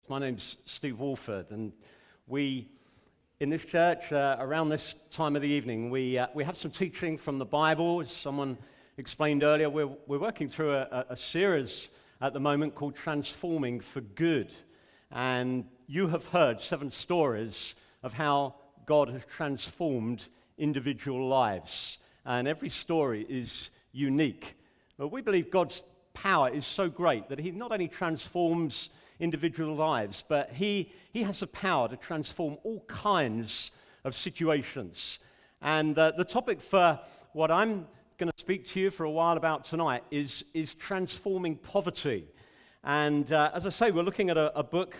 My name's Steve Walford, and we, in this church, around this time of the evening, we have some teaching from the Bible. As someone explained earlier, we're working through a series at the moment called Transforming for Good. And you have heard 7 stories of how God has transformed individual lives. And every story is unique. But we believe God's power is so great that He not only transforms individual lives, but he has the power to transform all kinds of situations. And the topic for what I'm going to speak to you for a while about tonight is transforming poverty. And as I say, we're looking at a book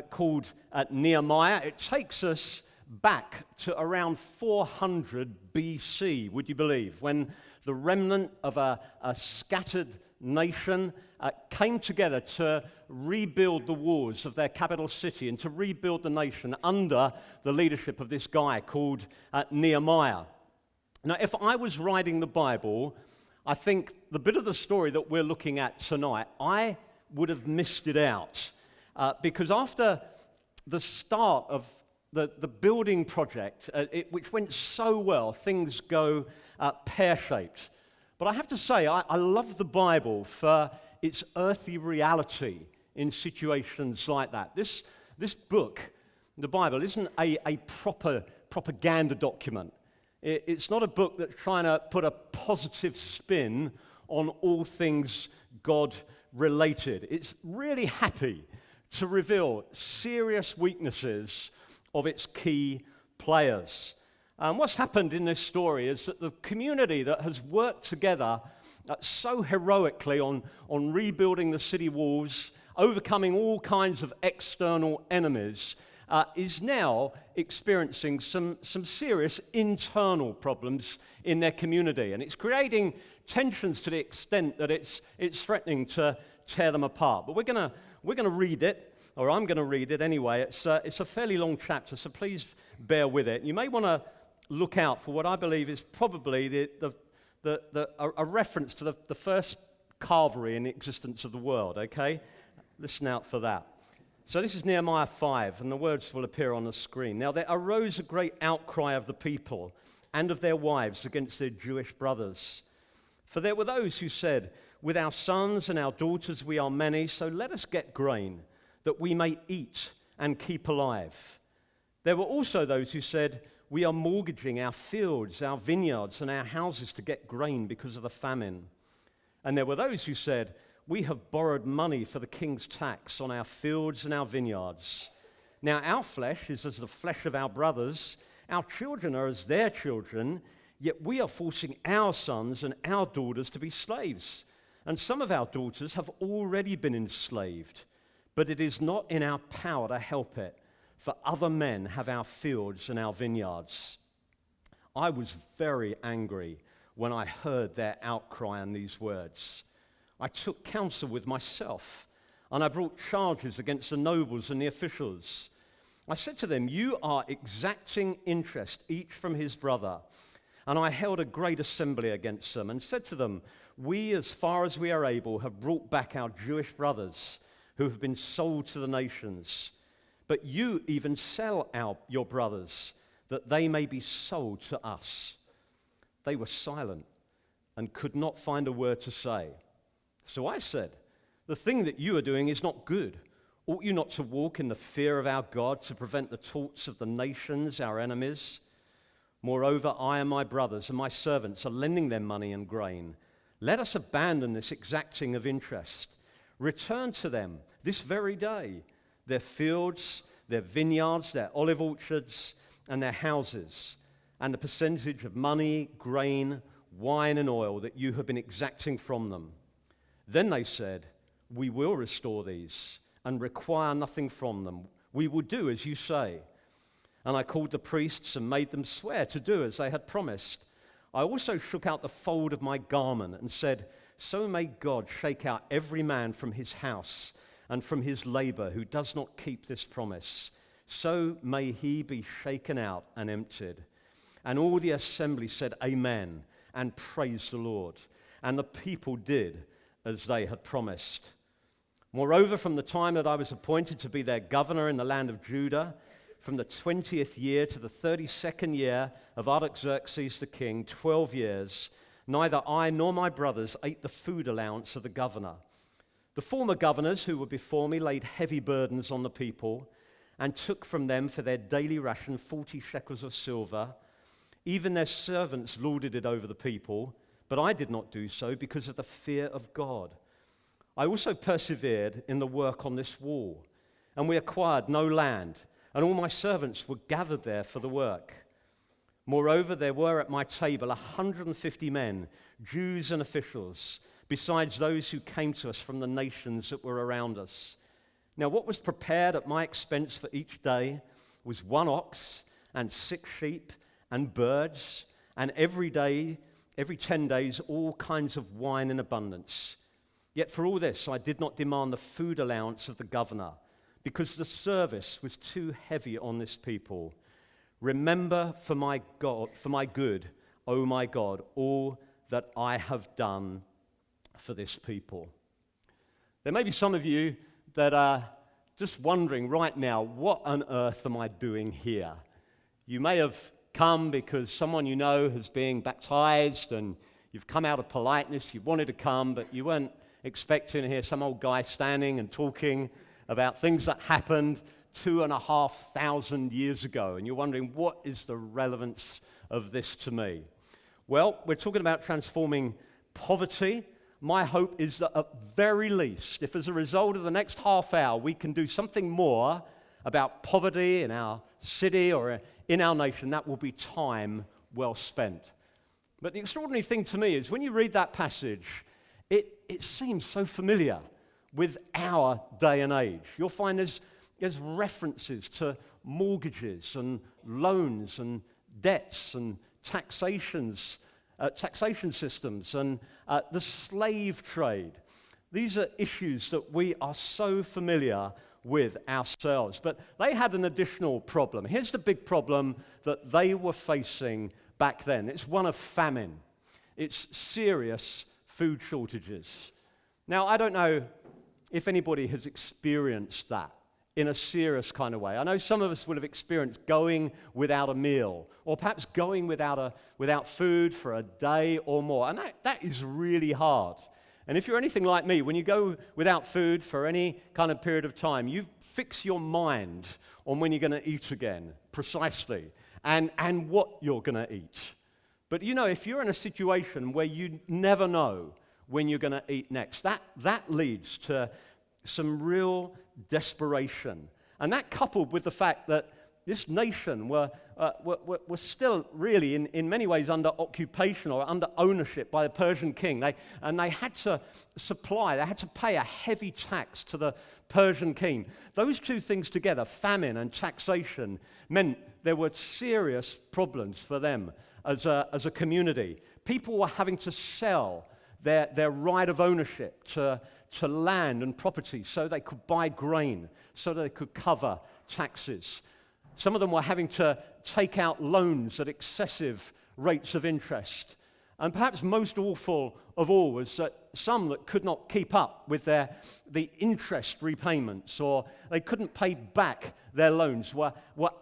called Nehemiah. It takes us back to around 400 BC, would you believe, when the remnant of a scattered nation came together to rebuild the walls of their capital city and to rebuild the nation under the leadership of this guy called Nehemiah. Now, if I was writing the Bible, I think the bit of the story that we're looking at tonight, I would have missed it out. Because after the start of the building project, which went so well, things go pear-shaped. But I have to say, I love the Bible for its earthy reality in situations like that. This book, the Bible, isn't a proper propaganda document. It's not a book that's trying to put a positive spin on all things God-related. It's really happy to reveal serious weaknesses of its key players. And what's happened in this story is that the community that has worked together so heroically on rebuilding the city walls, overcoming all kinds of external enemies, is now experiencing some serious internal problems in their community. And it's creating tensions to the extent that it's threatening to tear them apart. But we're going to read it, or I'm going to read it anyway. It's a fairly long chapter, so please bear with it. You may want to look out for what I believe is probably a reference to the first Calvary in the existence of the world, okay? Listen out for that. So this is Nehemiah 5, and the words will appear on the screen. Now there arose a great outcry of the people and of their wives against their Jewish brothers. For there were those who said, "With our sons and our daughters we are many, so let us get grain, that we may eat and keep alive." There were also those who said, "We are mortgaging our fields, our vineyards, and our houses to get grain because of the famine." And there were those who said, "We have borrowed money for the king's tax on our fields and our vineyards. Now our flesh is as the flesh of our brothers, our children are as their children, yet we are forcing our sons and our daughters to be slaves. And some of our daughters have already been enslaved, but it is not in our power to help it. For other men have our fields and our vineyards." I was very angry when I heard their outcry and these words. I took counsel with myself, and I brought charges against the nobles and the officials. I said to them, "You are exacting interest, each from his brother." And I held a great assembly against them and said to them, "We, as far as we are able, have brought back our Jewish brothers who have been sold to the nations. But you even sell out your brothers, that they may be sold to us." They were silent and could not find a word to say. So I said, "The thing that you are doing is not good. Ought you not to walk in the fear of our God to prevent the taunts of the nations, our enemies? Moreover, I and my brothers and my servants are lending them money and grain. Let us abandon this exacting of interest. Return to them this very day their fields, their vineyards, their olive orchards, and their houses, and the percentage of money, grain, wine, and oil that you have been exacting from them." Then they said, "We will restore these and require nothing from them. We will do as you say." And I called the priests and made them swear to do as they had promised. I also shook out the fold of my garment and said, "So may God shake out every man from his house and from his labor who does not keep this promise. So may he be shaken out and emptied." And all the assembly said, "Amen," and praised the Lord. And the people did as they had promised. Moreover, from the time that I was appointed to be their governor in the land of Judah, from the 20th year to the 32nd year of Artaxerxes the king, 12 years, neither I nor my brothers ate the food allowance of the governor. The former governors who were before me laid heavy burdens on the people and took from them for their daily ration 40 shekels of silver. Even their servants lorded it over the people, but I did not do so because of the fear of God. I also persevered in the work on this wall, and we acquired no land, and all my servants were gathered there for the work. Moreover, there were at my table 150 men, Jews and officials, besides those who came to us from the nations that were around us. Now, what was prepared at my expense for each day was 1 ox and 6 sheep and birds, and every 10 days, all kinds of wine in abundance. Yet for all this, I did not demand the food allowance of the governor, because the service was too heavy on this people. Remember for my good, O my God, all that I have done for this people. There may be some of you that are just wondering right now, what on earth am I doing here? You may have come because someone you know is being baptized and you've come out of politeness, you wanted to come, but you weren't expecting to hear some old guy standing and talking about things that happened 2,500 years ago, and you're wondering, what is the relevance of this to me? Well, we're talking about transforming poverty. My hope is that at very least, if as a result of the next half hour we can do something more about poverty in our city or in our nation, that will be time well spent. But the extraordinary thing to me is when you read that passage, it seems so familiar with our day and age. You'll find there's references to mortgages and loans and debts and taxation systems and the slave trade. These are issues that we are so familiar with ourselves. But they had an additional problem. Here's the big problem that they were facing back then. It's one of famine. It's serious food shortages. Now, I don't know if anybody has experienced that in a serious kind of way. I know some of us would have experienced going without a meal, or perhaps going without food for a day or more, and that is really hard. And if you're anything like me, when you go without food for any kind of period of time, you fix your mind on when you're going to eat again, precisely, and what you're going to eat. But you know, if you're in a situation where you never know when you're going to eat next, that leads to some real desperation. And that coupled with the fact that this nation were still really in many ways under occupation or under ownership by the Persian king. They had to they had to pay a heavy tax to the Persian king. Those two things together, famine and taxation, meant there were serious problems for them as a community. People were having to sell their right of ownership to land and property so they could buy grain, so they could cover taxes. Some of them were having to take out loans at excessive rates of interest. And perhaps most awful of all was that some that could not keep up with the interest repayments, or they couldn't pay back their loans, were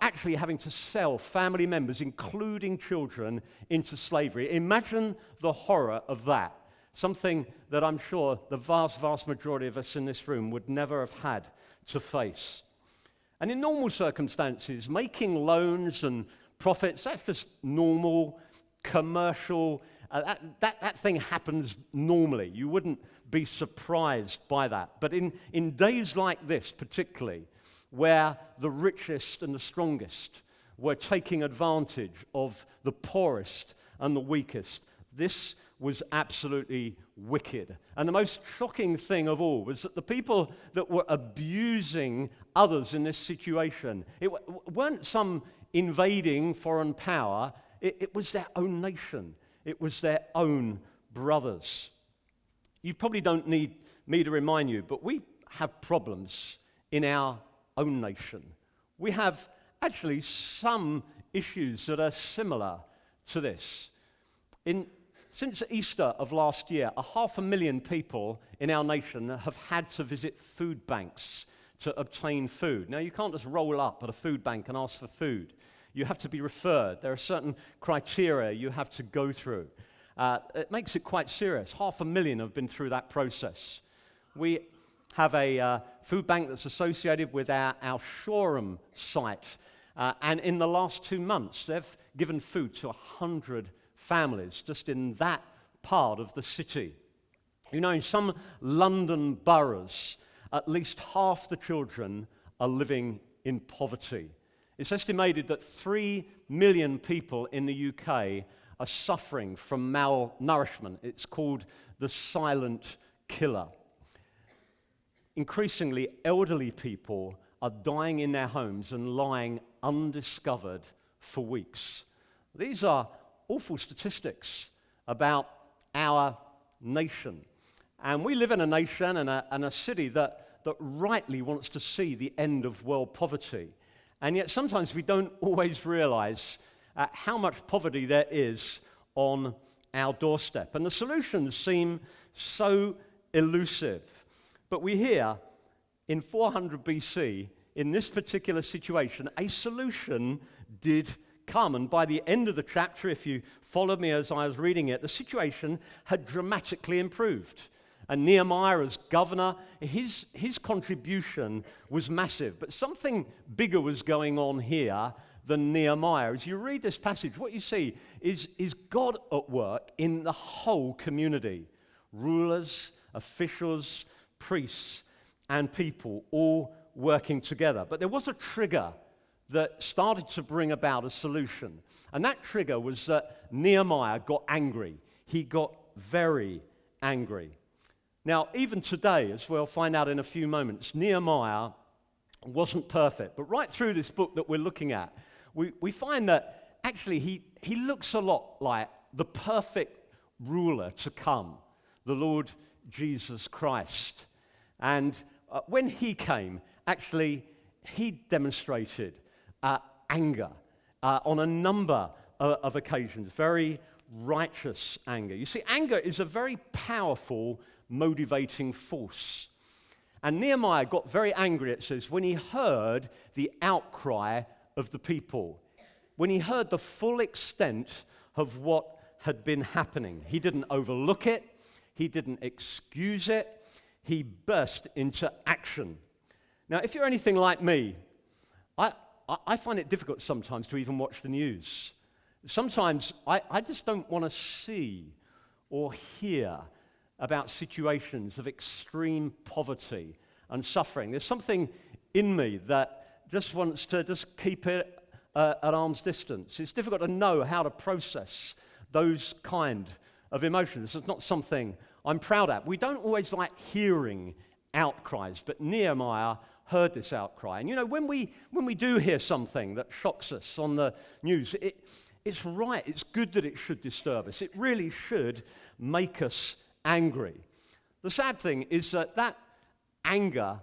actually having to sell family members, including children, into slavery. Imagine the horror of that. Something that I'm sure the vast majority of us in this room would never have had to face. And in normal circumstances, making loans and profits, that's just normal, commercial. That thing happens normally. You wouldn't be surprised by that. But in days like this particularly, where the richest and the strongest were taking advantage of the poorest and the weakest, this was absolutely wicked. And the most shocking thing of all was that the people that were abusing others in this situation, it weren't some invading foreign power, it was their own nation. It was their own brothers. You probably don't need me to remind you, but we have problems in our own nation. We have actually some issues that are similar to this. In since Easter of last year, 500,000 people in our nation have had to visit food banks to obtain food. Now, you can't just roll up at a food bank and ask for food. You have to be referred. There are certain criteria you have to go through. It makes it quite serious. 500,000 have been through that process. We have a food bank that's associated with our Shoreham site. And in the last 2 months, they've given food to 100 families just in that part of the city. You know, in some London boroughs, at least half the children are living in poverty. It's estimated that 3 million people in the UK are suffering from malnourishment. It's called the silent killer. Increasingly, elderly people are dying in their homes and lying undiscovered for weeks. These are awful statistics about our nation. And we live in a nation and a city that rightly wants to see the end of world poverty. And yet sometimes we don't always realize how much poverty there is on our doorstep. And the solutions seem so elusive. But we hear in 400 BC, in this particular situation, a solution did come. And by the end of the chapter, if you followed me as I was reading it, the situation had dramatically improved. And Nehemiah, as governor, his contribution was massive. But something bigger was going on here than Nehemiah. As you read this passage, what you see is God at work in the whole community. Rulers, officials, priests, and people all working together. But there was a trigger that started to bring about a solution. And that trigger was that Nehemiah got angry. He got very angry. Now, even today, as we'll find out in a few moments, Nehemiah wasn't perfect. But right through this book that we're looking at, we find that actually he looks a lot like the perfect ruler to come, the Lord Jesus Christ. And when he came, actually, he demonstrated anger on a number of occasions, very righteous anger. You see, anger is a very powerful motivating force. And Nehemiah got very angry, it says, when he heard the outcry of the people, when he heard the full extent of what had been happening. He didn't overlook it, he didn't excuse it, he burst into action. Now, if you're anything like me, I find it difficult sometimes to even watch the news. Sometimes I just don't want to see or hear about situations of extreme poverty and suffering. There's something in me that just wants to just keep it at arm's distance. It's difficult to know how to process those kind of emotions. It's not something I'm proud of. We don't always like hearing outcries, but Nehemiah heard this outcry. And you know, when we do hear something that shocks us on the news, it's right, it's good that it should disturb us. It really should make us angry. The sad thing is that anger,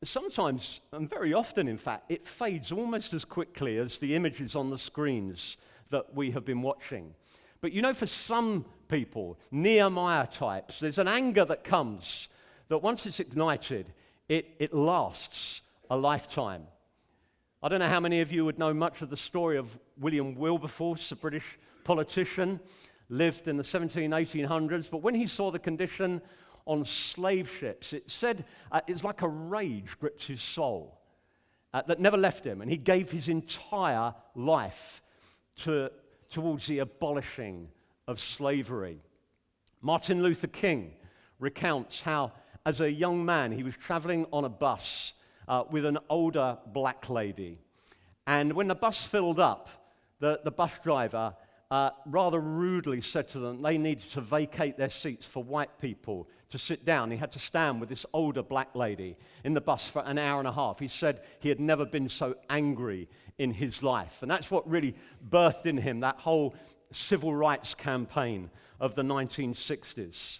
sometimes, and very often in fact, it fades almost as quickly as the images on the screens that we have been watching. But you know, for some people, Nehemiah types, there's an anger that comes that once it's ignited, it lasts a lifetime. I don't know how many of you would know much of the story of William Wilberforce, a British politician, lived in the 1800s, but when he saw the condition on slave ships, it said it's like a rage gripped his soul that never left him, and he gave his entire life towards the abolishing of slavery. Martin Luther King recounts how, as a young man, he was traveling on a bus with an older black lady, and when the bus filled up, the bus driver rather rudely said to them they needed to vacate their seats for white people to sit down. He had to stand with this older black lady in the bus for an hour and a half. He said he had never been so angry in his life. And that's what really birthed in him that whole civil rights campaign of the 1960s.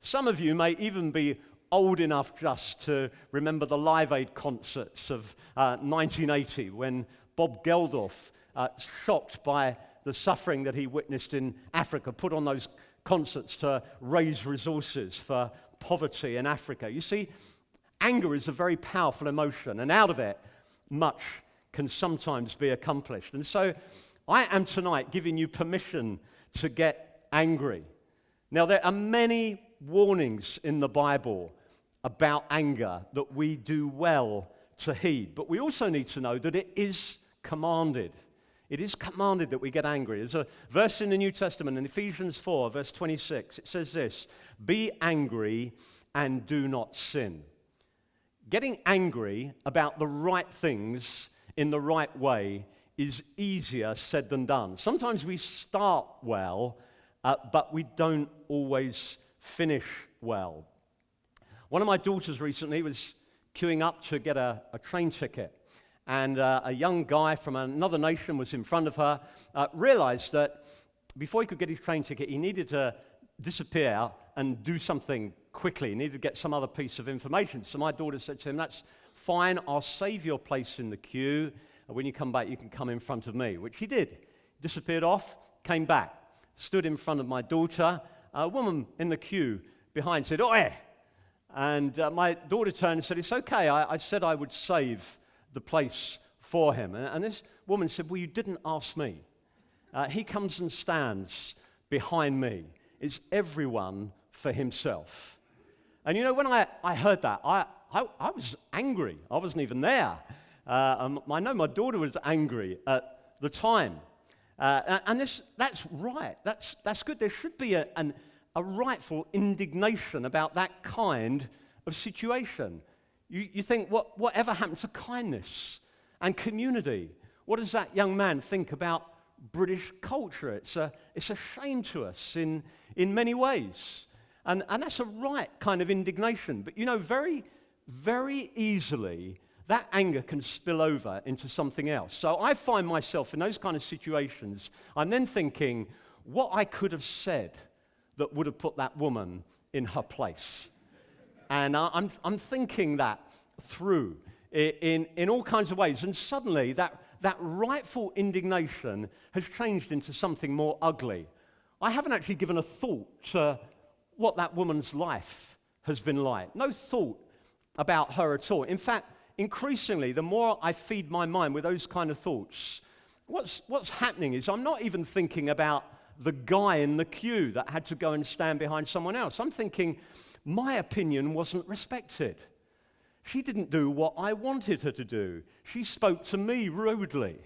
Some of you may even be old enough just to remember the Live Aid concerts of 1980 when Bob Geldof, shocked by the suffering that he witnessed in Africa, put on those concerts to raise resources for poverty in Africa. You see, anger is a very powerful emotion, and out of it, much can sometimes be accomplished. And so I am tonight giving you permission to get angry. Now, there are many warnings in the Bible about anger that we do well to heed, but we also need to know that it is commanded. It is commanded that we get angry. There's a verse in the New Testament, in Ephesians 4, verse 26. It says this, "Be angry and do not sin." Getting angry about the right things in the right way is easier said than done. Sometimes we start well, but we don't always finish well. One of my daughters recently was queuing up to get a train ticket, and a young guy from another nation was in front of her, realized that before he could get his train ticket, he needed to disappear and do something quickly. He needed to get some other piece of information. So my daughter said to him, "That's fine, I'll save your place in the queue. When you come back, you can come in front of me," which he did. Disappeared off, came back, stood in front of my daughter. A woman in the queue behind said, "Oi!" And my daughter turned and said, "It's okay, I said I would save the place for him." And this woman said, "Well, you didn't ask me. He comes and stands behind me. It's everyone for himself." And you know, when I heard that, I was angry. I wasn't even there. I know my daughter was angry at the time. And that's right. That's good. There should be a rightful indignation about that kind of situation. You think, whatever happened to kindness and community? What does that young man think about British culture? It's a shame to us in many ways. And that's a right kind of indignation. But you know, very, very easily, that anger can spill over into something else. So I find myself in those kind of situations, I'm then thinking what I could have said that would have put that woman in her place. And I'm thinking that through in all kinds of ways. And suddenly that rightful indignation has changed into something more ugly. I haven't actually given a thought to what that woman's life has been like. No thought about her at all. In fact, increasingly, the more I feed my mind with those kind of thoughts, what's happening is I'm not even thinking about the guy in the queue that had to go and stand behind someone else. I'm thinking, my opinion wasn't respected. She didn't do what I wanted her to do. She spoke to me rudely.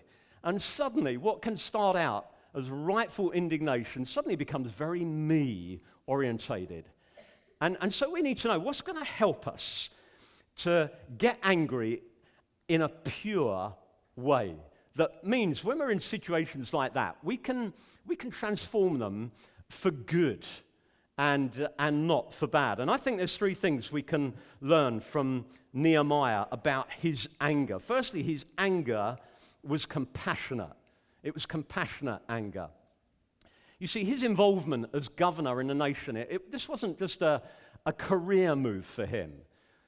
And suddenly, what can start out as rightful indignation suddenly becomes very me-orientated. And so we need to know what's going to help us to get angry in a pure way. That means when we're in situations like that, we can transform them for good and not for bad. And I think there's three things we can learn from Nehemiah about his anger. Firstly, his anger was compassionate. It was compassionate anger. You see, his involvement as governor in the nation, this wasn't just a career move for him.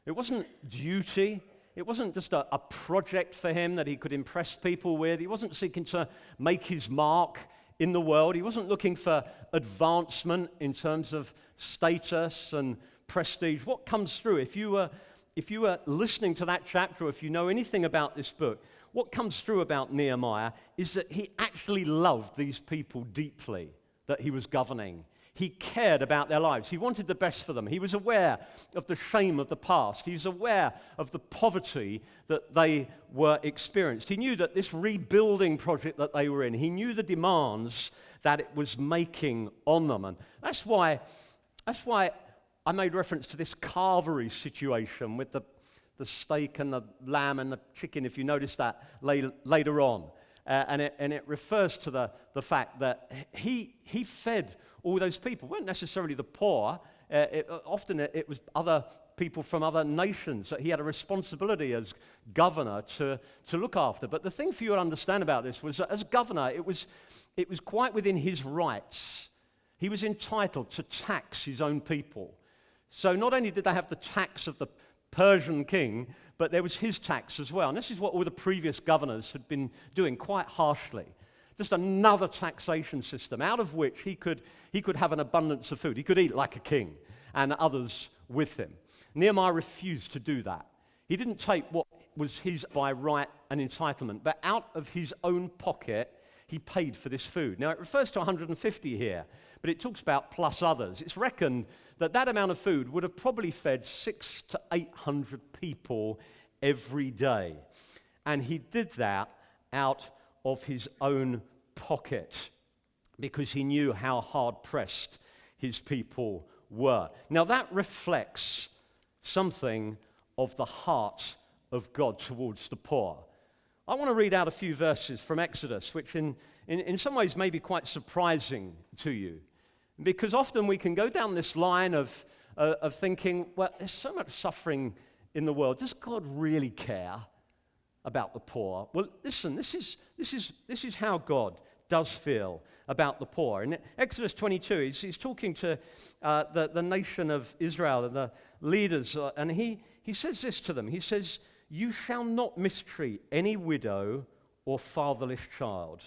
It wasn't duty. It wasn't just a project for him that he could impress people with. He wasn't seeking to make his mark in the world. He wasn't looking for advancement in terms of status and prestige. What comes through, if you were listening to that chapter, or if you know anything about this book, what comes through about Nehemiah is that he actually loved these people deeply that he was governing. He cared about their lives. He wanted the best for them. He was aware of the shame of the past. He was aware of the poverty that they were experienced. He knew that this rebuilding project that they were in, he knew the demands that it was making on them. And that's why I made reference to this Calvary situation with the steak and the lamb and the chicken, if you notice that later on. And it refers to the fact that he fed all those people. It weren't necessarily the poor. Often it was other people from other nations that he had a responsibility as governor to look after. But the thing for you to understand about this was that as governor, it was quite within his rights. He was entitled to tax his own people. So not only did they have the tax of the Persian king, but there was his tax as well. And this is what all the previous governors had been doing quite harshly. Just another taxation system out of which he could have an abundance of food. He could eat like a king and others with him. Nehemiah refused to do that. He didn't take what was his by right and entitlement, but out of his own pocket, he paid for this food. Now, it refers to 150 here, but it talks about plus others. It's reckoned that that amount of food would have probably fed 600 to 800 people every day. And he did that out of his own pocket because he knew how hard-pressed his people were. Now, that reflects something of the heart of God towards the poor. I want to read out a few verses from Exodus, which in some ways may be quite surprising to you, because often we can go down this line of thinking, well, there's so much suffering in the world. Does God really care about the poor? Well, listen, this is how God does feel about the poor. In Exodus 22, he's talking to the nation of Israel and the leaders, and he says this to them. He says, "You shall not mistreat any widow or fatherless child.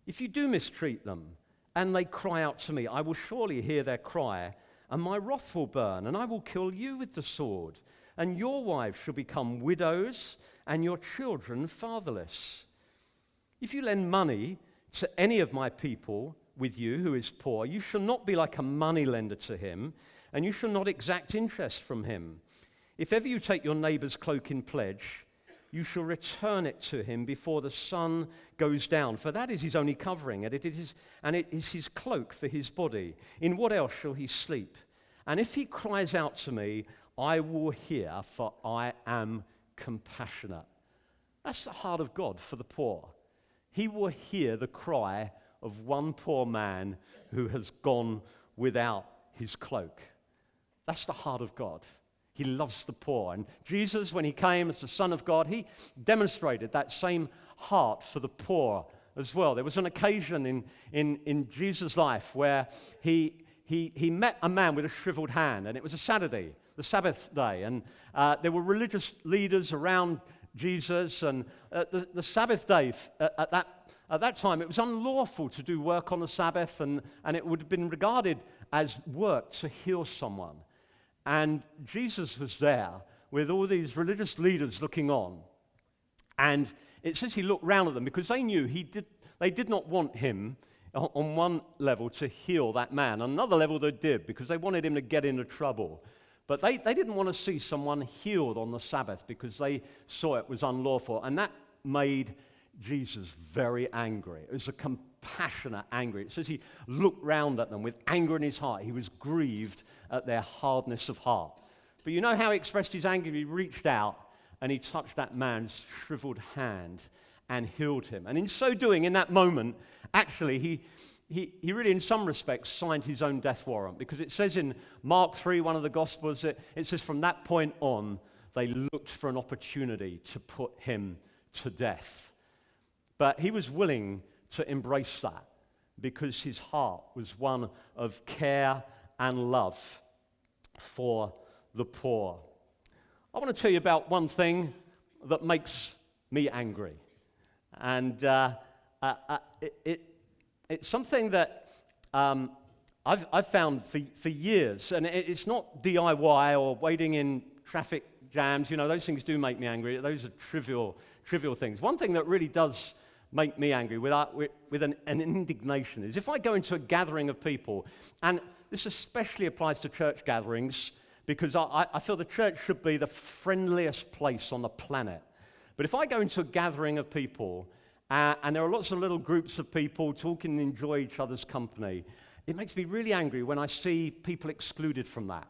If you do mistreat them and they cry out to me, I will surely hear their cry, and my wrath will burn, and I will kill you with the sword, and your wives shall become widows, and your children fatherless. If you lend money to any of my people with you who is poor, you shall not be like a moneylender to him, and you shall not exact interest from him. If ever you take your neighbor's cloak in pledge, you shall return it to him before the sun goes down, for that is his only covering, and it is his cloak for his body. In what else shall he sleep? And if he cries out to me, I will hear, for I am compassionate." That's the heart of God for the poor. He will hear the cry of one poor man who has gone without his cloak. That's the heart of God. He loves the poor. And Jesus, when he came as the Son of God, he demonstrated that same heart for the poor as well. There was an occasion in Jesus' life where he met a man with a shriveled hand, and it was a Saturday, the Sabbath day, and there were religious leaders around Jesus, and the Sabbath day, at that time, it was unlawful to do work on the Sabbath, and it would have been regarded as work to heal someone. And Jesus was there with all these religious leaders looking on. And it says he looked round at them because they knew they did not want him on one level to heal that man. On another level they did because they wanted him to get into trouble. But they didn't want to see someone healed on the Sabbath because they saw it was unlawful. And that made Jesus very angry. It was a compassionate anger. It says he looked round at them with anger in his heart. He was grieved at their hardness of heart. But you know how he expressed his anger? He reached out and he touched that man's shriveled hand and healed him. And in so doing, in that moment, actually, he really, in some respects, signed his own death warrant, because it says in Mark 3, one of the Gospels, it says from that point on, they looked for an opportunity to put him to death. But he was willing to embrace that because his heart was one of care and love for the poor. I want to tell you about one thing that makes me angry. And it's something that I've found for years. And it's not DIY or waiting in traffic jams. You know, those things do make me angry. Those are trivial things. One thing that really does make me angry with an indignation is if I go into a gathering of people, and this especially applies to church gatherings, because I feel the church should be the friendliest place on the planet. But if I go into a gathering of people, and there are lots of little groups of people talking and enjoy each other's company, it makes me really angry when I see people excluded from that,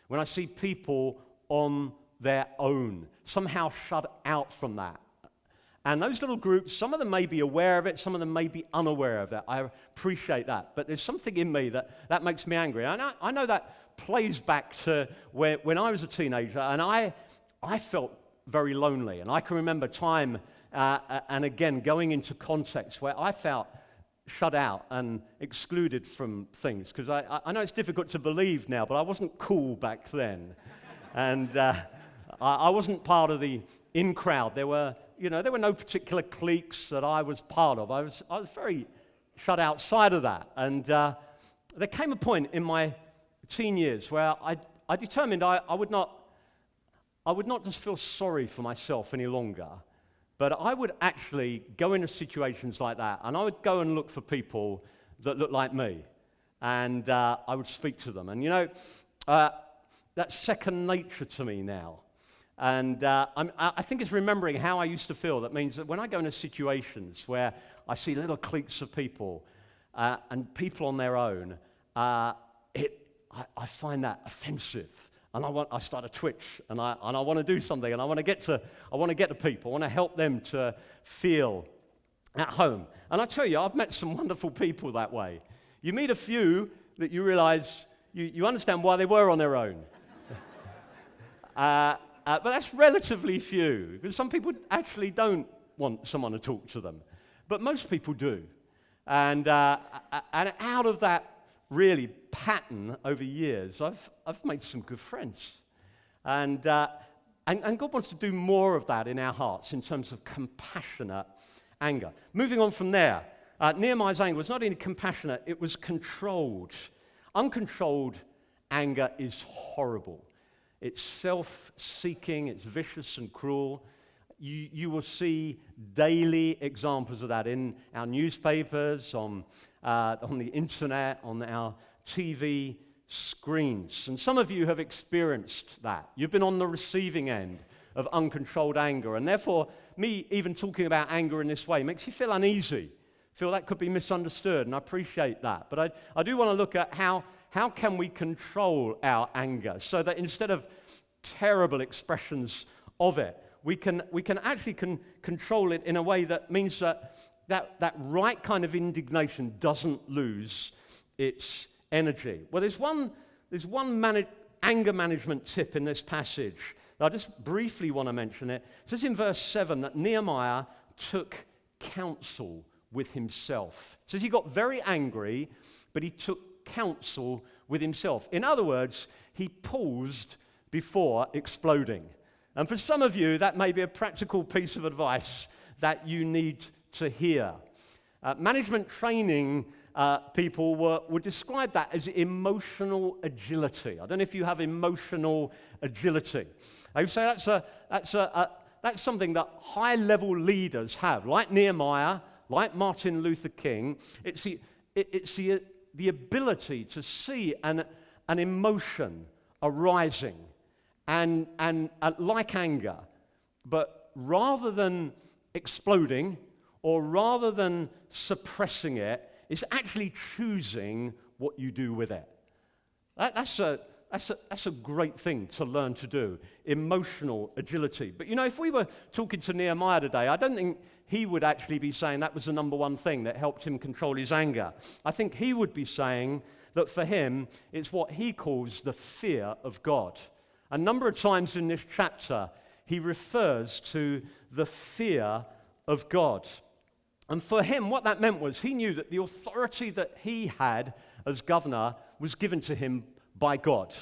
when I see people on their own, somehow shut out from that. And those little groups, some of them may be aware of it, some of them may be unaware of it. I appreciate that. But there's something in me that makes me angry. And I know that plays back to when I was a teenager, and I felt very lonely. And I can remember time and again going into contexts where I felt shut out and excluded from things. Because I know it's difficult to believe now, but I wasn't cool back then. And I wasn't part of the in crowd. There were no particular cliques that I was part of. I was very shut outside of that. And there came a point in my teen years where I determined I would not just feel sorry for myself any longer, but I would actually go into situations like that, and I would go and look for people that looked like me, and I would speak to them. And that's second nature to me now. And I think it's remembering how I used to feel. That means that when I go into situations where I see little cliques of people and people on their own, I find that offensive. And I start to twitch, and I want to do something, and I want to get to people. I want to help them to feel at home. And I tell you, I've met some wonderful people that way. You meet a few that you realize you understand why they were on their own. But that's relatively few, because some people actually don't want someone to talk to them. But most people do. And out of that really pattern over years, I've made some good friends. And God wants to do more of that in our hearts in terms of compassionate anger. Moving on from there, Nehemiah's anger was not only compassionate, it was controlled. Uncontrolled anger is horrible. It's self-seeking, it's vicious and cruel. You will see daily examples of that in our newspapers, on the internet, on our TV screens. And some of you have experienced that. You've been on the receiving end of uncontrolled anger. And therefore, me even talking about anger in this way makes you feel uneasy, feel that could be misunderstood, and I appreciate that. But I do want to look at how can we control our anger so that instead of terrible expressions of it, we can actually control it in a way that means that right kind of indignation doesn't lose its energy. Well, there's one anger management tip in this passage. I just briefly want to mention it. It says in verse 7 that Nehemiah took counsel with himself. It says he got very angry, but he took counsel with himself. In other words, he paused before exploding. And for some of you, that may be a practical piece of advice that you need to hear. Management training people would describe that as emotional agility. I don't know if you have emotional agility. I would say that's something that high-level leaders have, like Nehemiah, like Martin Luther King. It's the ability to see an emotion arising, and like anger, but rather than exploding or rather than suppressing it, it's actually choosing what you do with it. That's a great thing to learn to do, emotional agility. But if we were talking to Nehemiah today, I don't think he would actually be saying that was the number one thing that helped him control his anger. I think he would be saying that for him, it's what he calls the fear of God. A number of times in this chapter, he refers to the fear of God. And for him, what that meant was he knew that the authority that he had as governor was given to him by God,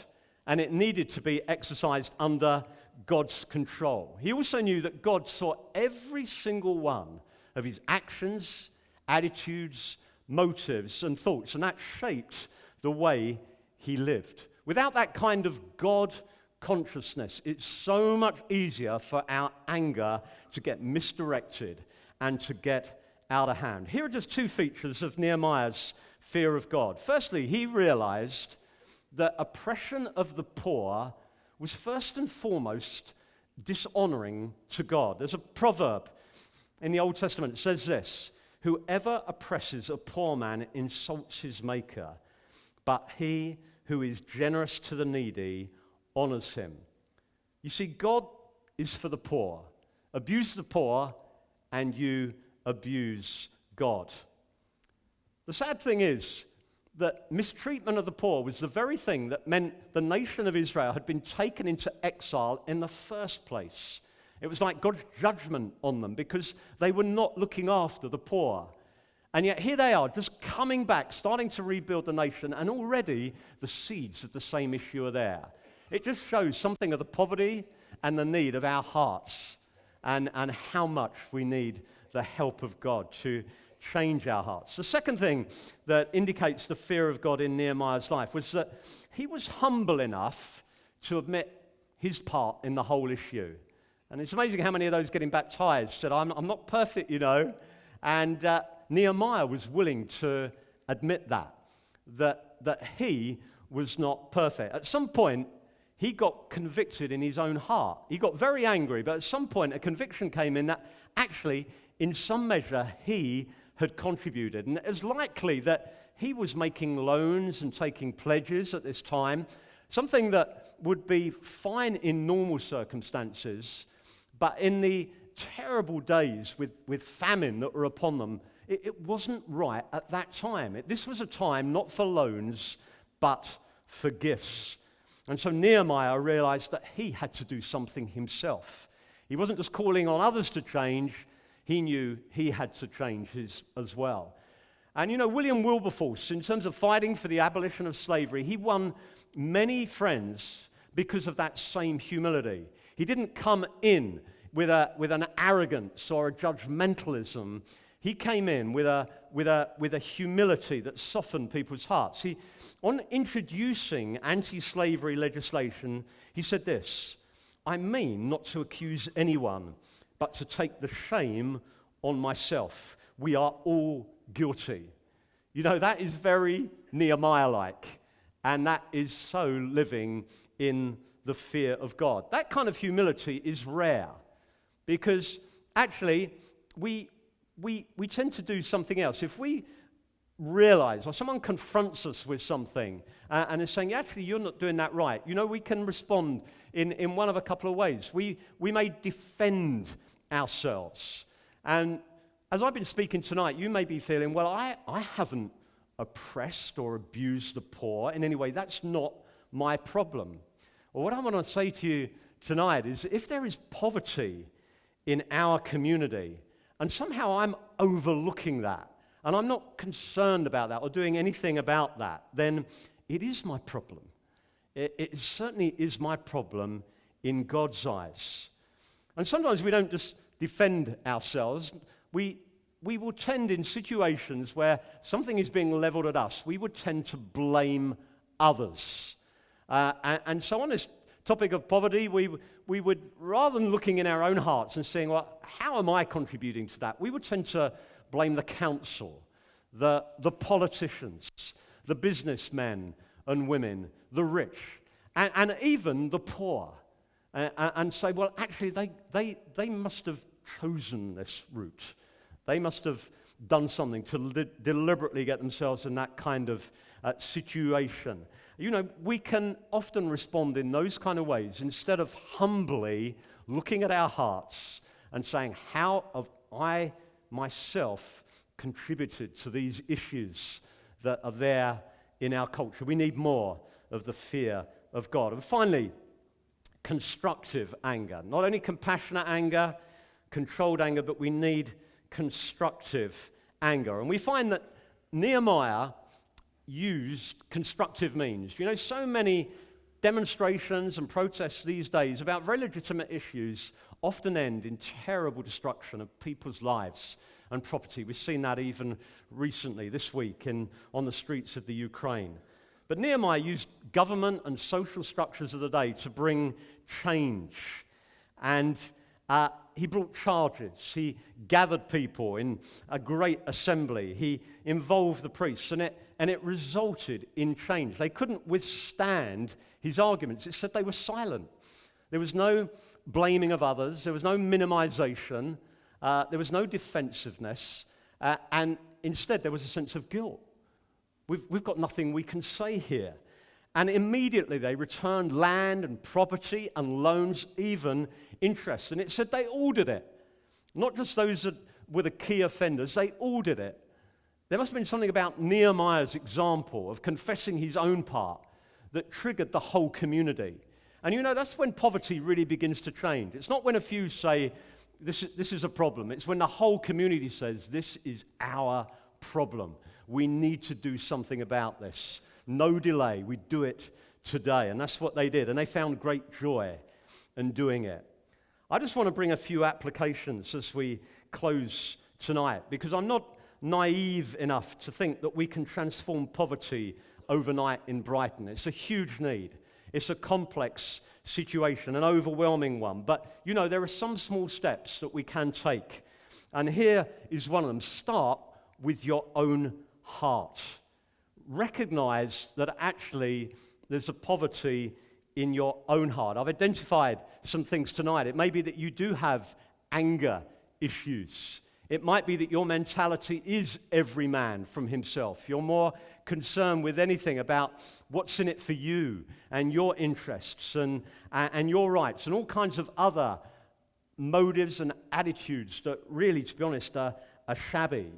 and it needed to be exercised under God's control. He also knew that God saw every single one of his actions, attitudes, motives, and thoughts, and that shaped the way he lived. Without that kind of God consciousness, it's so much easier for our anger to get misdirected and to get out of hand. Here are just two features of Nehemiah's fear of God. Firstly, he realized that oppression of the poor was first and foremost dishonoring to God. There's a proverb in the Old Testament that says this: whoever oppresses a poor man insults his maker, but he who is generous to the needy honors him. You see, God is for the poor. Abuse the poor and you abuse God. The sad thing is that mistreatment of the poor was the very thing that meant the nation of Israel had been taken into exile in the first place. It was like God's judgment on them because they were not looking after the poor. And yet here they are, just coming back, starting to rebuild the nation, and already the seeds of the same issue are there. It just shows something of the poverty and the need of our hearts. and how much we need the help of God to change our hearts. The second thing that indicates the fear of God in Nehemiah's life was that he was humble enough to admit his part in the whole issue. And it's amazing how many of those getting baptized said, I'm not perfect, And Nehemiah was willing to admit that he was not perfect. At some point, he got convicted in his own heart. He got very angry, but at some point, a conviction came in that actually, in some measure, he had contributed. And it was likely that he was making loans and taking pledges at this time, something that would be fine in normal circumstances, but in the terrible days with famine that were upon them, it wasn't right at that time. This was a time not for loans, but for gifts. And so Nehemiah realized that he had to do something himself. He wasn't just calling on others to change, he knew he had to change his as well. And William Wilberforce, in terms of fighting for the abolition of slavery, he won many friends because of that same humility. He didn't come in with an arrogance or a judgmentalism. He came in with a humility that softened people's hearts. On introducing anti-slavery legislation, he said this: "I mean not to accuse anyone, but to take the shame on myself. We are all guilty." That is very Nehemiah-like, and that is so living in the fear of God. That kind of humility is rare, because actually we tend to do something else. If we realize, or someone confronts us with something and is saying, actually, you're not doing that right, we can respond in one of a couple of ways. We may defend ourselves. And as I've been speaking tonight, you may be feeling, well, I haven't oppressed or abused the poor in any way. That's not my problem. Well, what I want to say to you tonight is, if there is poverty in our community, and somehow I'm overlooking that, and I'm not concerned about that or doing anything about that, then it is my problem. It certainly is my problem in God's eyes. And sometimes we don't just defend ourselves. We will tend, in situations where something is being leveled at us, we would tend to blame others. And so on this topic of poverty, we would, rather than looking in our own hearts and saying, well, how am I contributing to that? We would tend to blame the council, the politicians, the businessmen and women, the rich, and even the poor, and say, well, actually, they must have chosen this route. They must have done something to deliberately get themselves in that kind of situation. We can often respond in those kind of ways instead of humbly looking at our hearts and saying, how have I myself contributed to these issues that are there in our culture? We need more of the fear of God. And finally, constructive anger. Not only compassionate anger, controlled anger, but we need constructive anger. And we find that Nehemiah used constructive means. So many demonstrations and protests these days about very legitimate issues often end in terrible destruction of people's lives and property. We've seen that even recently, this week, on the streets of the Ukraine. But Nehemiah used government and social structures of the day to bring change. And he brought charges. He gathered people in a great assembly. He involved the priests, and it resulted in change. They couldn't withstand his arguments. It said they were silent. There was no blaming of others. There was no minimization. There was no defensiveness. And instead, there was a sense of guilt. We've got nothing we can say here. And immediately they returned land and property and loans, even interest. And it said they all did it. Not just those that were the key offenders, they all did it. There must have been something about Nehemiah's example of confessing his own part that triggered the whole community. And that's when poverty really begins to change. It's not when a few say, this is a problem. It's when the whole community says, this is our problem. We need to do something about this. No delay. We do it today. And that's what they did. And they found great joy in doing it. I just want to bring a few applications as we close tonight, because I'm not naive enough to think that we can transform poverty overnight in Brighton. It's a huge need. It's a complex situation, an overwhelming one. But, there are some small steps that we can take. And here is one of them. Start with your own heart. Recognize that actually there's a poverty in your own heart. I've identified some things tonight. It may be that you do have anger issues. It might be that your mentality is every man from himself. You're more concerned with anything about what's in it for you and your interests and your rights and all kinds of other motives and attitudes that really, to be honest, are shabby.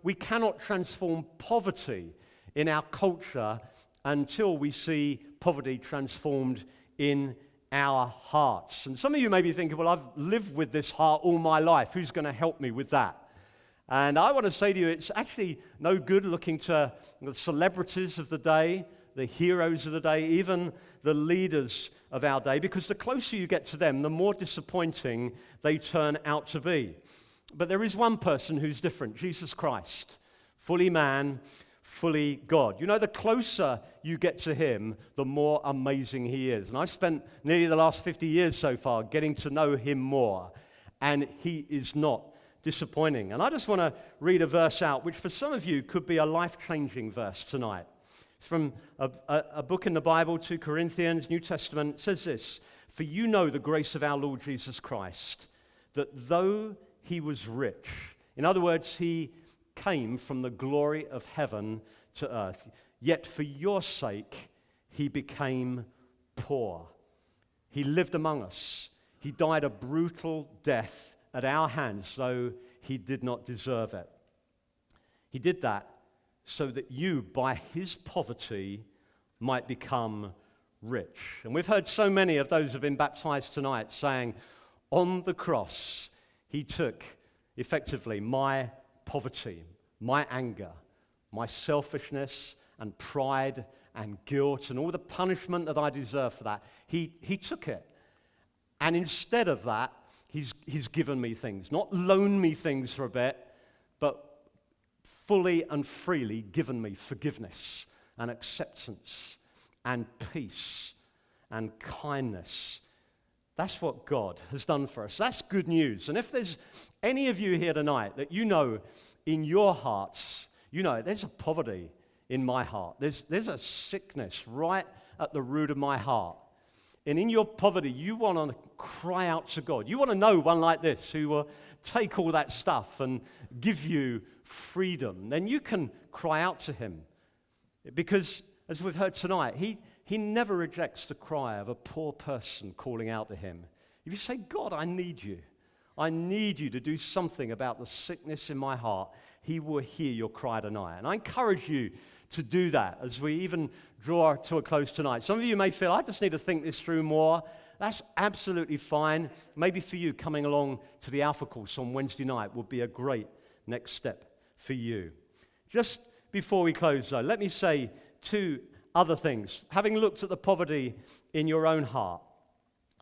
We cannot transform poverty in our culture until we see poverty transformed in our hearts. And some of you may be thinking, well, I've lived with this heart all my life. Who's going to help me with that? And I want to say to you, it's actually no good looking to the celebrities of the day, the heroes of the day, even the leaders of our day, because the closer you get to them, the more disappointing they turn out to be. But there is one person who's different, Jesus Christ, fully man, fully God. The closer you get to him, the more amazing he is. And I've spent nearly the last 50 years so far getting to know him more, and he is not disappointing. And I just want to read a verse out, which for some of you could be a life-changing verse tonight. It's from a book in the Bible, 2 Corinthians, New Testament. It says this: "For you know the grace of our Lord Jesus Christ, that though he was rich," in other words, he came from the glory of heaven to earth, "yet for your sake he became poor. He lived among us. He died a brutal death at our hands, though he did not deserve it. He did that so that you, by his poverty, might become rich." And we've heard so many of those who have been baptized tonight saying, on the cross, he took effectively my poverty, my anger, my selfishness and pride and guilt and all the punishment that I deserve for that. He took it. And instead of that, he's given me things, not loaned me things for a bit, but fully and freely given me forgiveness and acceptance and peace and kindness. That's what God has done for us. That's good news. And if there's any of you here tonight that in your hearts, there's a poverty in my heart. There's a sickness right at the root of my heart. And in your poverty, you want to cry out to God. You want to know one like this who will take all that stuff and give you freedom. Then you can cry out to him. Because, as we've heard tonight, he never rejects the cry of a poor person calling out to him. If you say, "God, I need you. I need you to do something about the sickness in my heart," he will hear your cry tonight. And I encourage you to do that as we even draw to a close tonight. Some of you may feel, I just need to think this through more. That's absolutely fine. Maybe for you, coming along to the Alpha course on Wednesday night would be a great next step for you. Just before we close, though, let me say two other things. Having looked at the poverty in your own heart,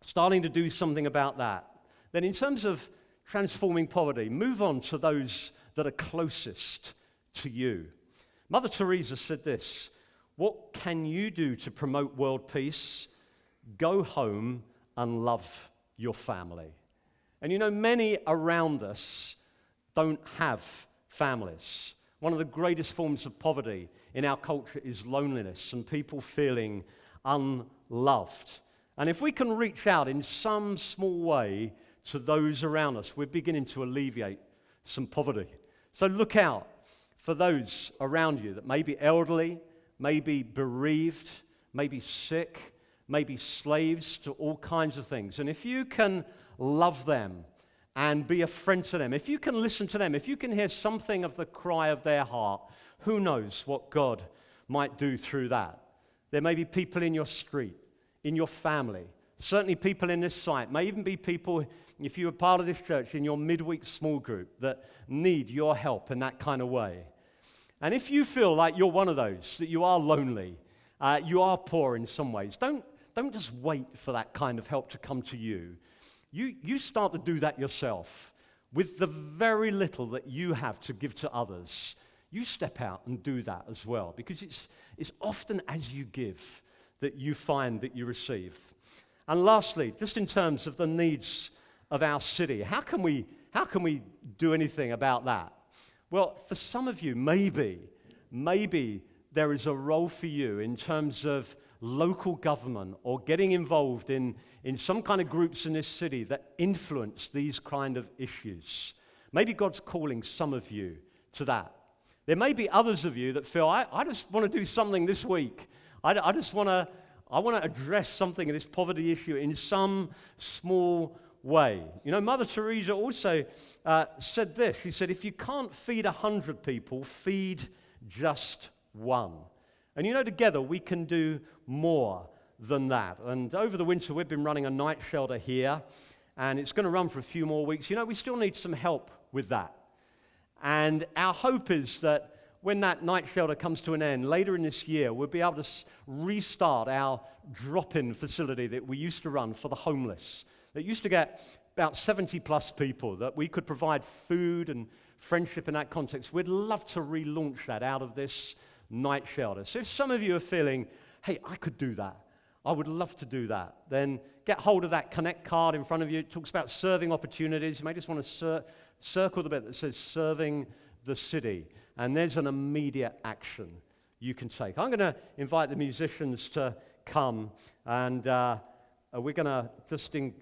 starting to do something about that, then in terms of transforming poverty, move on to those that are closest to you. Mother Teresa said this: "What can you do to promote world peace? Go home and love your family." And many around us don't have families. One of the greatest forms of poverty in our culture is loneliness and people feeling unloved. And if we can reach out in some small way to those around us, we're beginning to alleviate some poverty. So look out for those around you that may be elderly, may be bereaved, may be sick, may be slaves to all kinds of things. And if you can love them and be a friend to them, if you can listen to them, if you can hear something of the cry of their heart, who knows what God might do through that. There may be people in your street, in your family, certainly people in this site, may even be people, if you are part of this church, in your midweek small group that need your help in that kind of way. And if you feel like you're one of those, that you are lonely, you are poor in some ways, don't just wait for that kind of help to come to you. you start to do that yourself with the very little that you have to give to others. You step out and do that as well, because it's often as you give that you find that you receive. And lastly, just in terms of the needs of our city, how can we do anything about that? Well, for some of you, maybe there is a role for you in terms of local government or getting involved in some kind of groups in this city that influence these kind of issues. Maybe God's calling some of you to that. There may be others of you that feel, I just want to do something this week. I want to address something of this poverty issue in some small way. You know, Mother Teresa also said this. She said, if you can't feed 100 people, feed just one. And you know, together we can do more than that. And over the winter, we've been running a night shelter here, and it's going to run for a few more weeks. You know, we still need some help with that. And our hope is that when that night shelter comes to an end later in this year, we'll be able to restart our drop-in facility that we used to run for the homeless. That used to get about 70 plus people, that we could provide food and friendship in that context. We'd love to relaunch that out of this night shelter. So if some of you are feeling, hey, I could do that, I would love to do that, then get hold of that Connect card in front of you. It talks about serving opportunities. You may just want to circle the bit that says serving the city. And there's an immediate action you can take. I'm going to invite the musicians to come, and we're going to, just in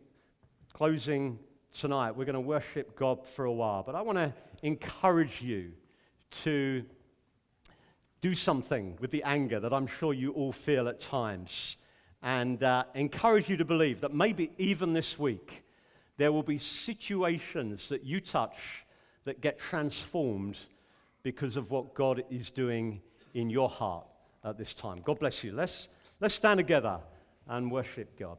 closing tonight, we're going to worship God for a while. But I want to encourage you to do something with the anger that I'm sure you all feel at times, and encourage you to believe that maybe even this week there will be situations that you touch that get transformed because of what God is doing in your heart at this time. God bless you. Let's stand together and worship God.